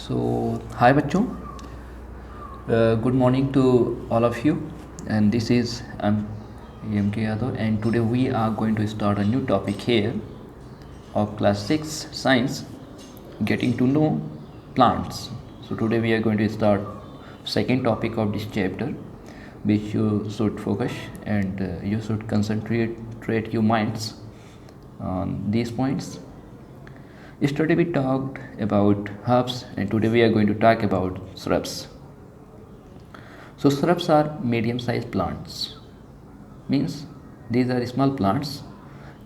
Hi बच्चों, good morning to all of you, and this is EMK Yadav, and today we are going to start a new topic here of class 6 science, getting to know plants. So today we are going to start second topic of this chapter, which you should focus and you should concentrate your minds on these points. Yesterday we talked about herbs, and today we are going to talk about shrubs. So shrubs are medium-sized plants, means these are small plants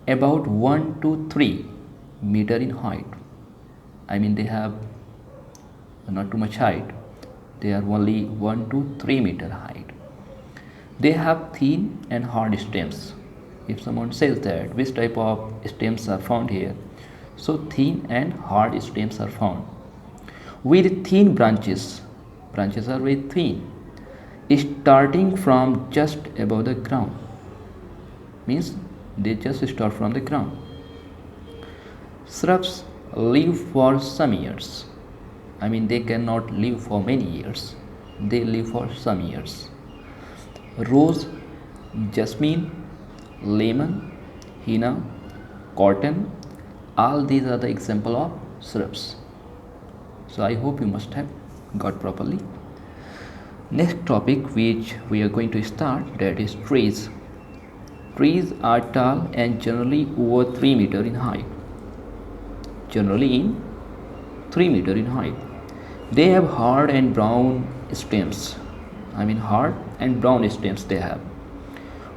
about 1 to 3 meter in height. I mean they have not too much height, they are only 1 to 3 meter height. They have thin and hard stems. If someone says that which type of stems are found here, so thin and hard stems are found with thin branches. Branches are very thin, starting from just above the ground, means they just start from the ground. Shrubs live for some years. I mean they cannot live for many years, they live for some years. Rose, jasmine, lemon, henna, cotton, all these are the example of shrubs. So I hope you must have got properly. Next topic which we are going to start, that is trees. Trees are tall and generally over 3 meter in height. Generally in 3 meter in height. They have hard and brown stems. I mean hard and brown stems they have,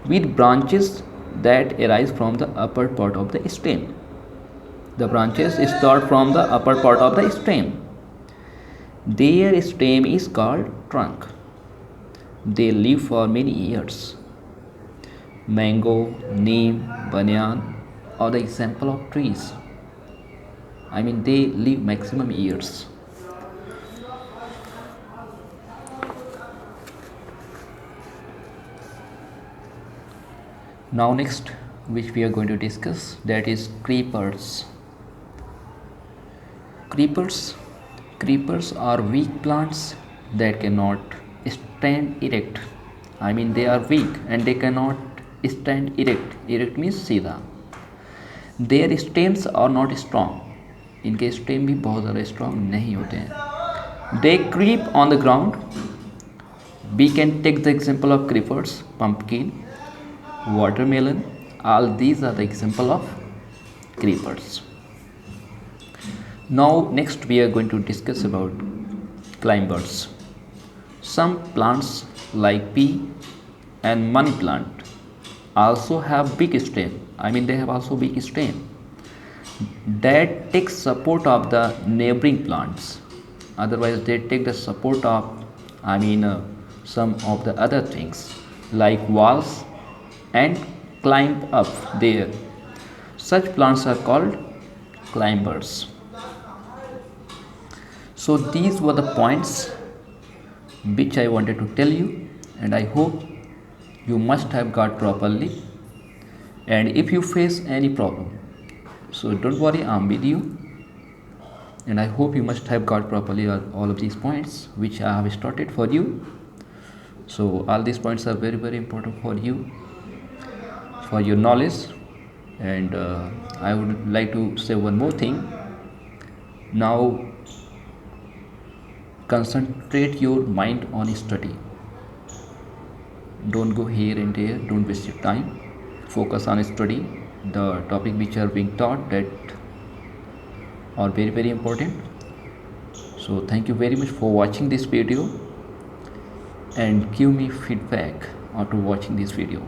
with branches that arise from the upper part of the stem. The branches start from the upper part of the stem. Their stem is called trunk. They live for many years. Mango, neem, banyan are the example of trees. I mean they live maximum years. Now next which we are going to discuss, that is creepers. Creepers are weak plants that cannot stand erect. I mean they are weak and they cannot stand erect. Erect means सीधा. Their stems are not strong. इनके stem भी बहुत ज़्यादा strong नहीं होते हैं. They creep on the ground. We can take the example of creepers, pumpkin, watermelon. All these are the example of creepers. Now next we are going to discuss about climbers. Some plants like pea and money plant also have big stem. I mean they have also big stem that takes support of the neighboring plants. Otherwise they take the support of some of the other things like walls and climb up there. Such plants are called climbers. So these were the points which I wanted to tell you, and I hope you must have got properly. And if you face any problem, so don't worry, I'm with you, and I hope you must have got properly all of these points which I have started for you. So all these points are very very important for you, for your knowledge. And I would like to say one more thing. Now concentrate your mind on study. Don't go here and there, don't waste your time. Focus on study. The topic which are being taught that are very very important. So thank you very much for watching this video, and give me feedback after watching this video.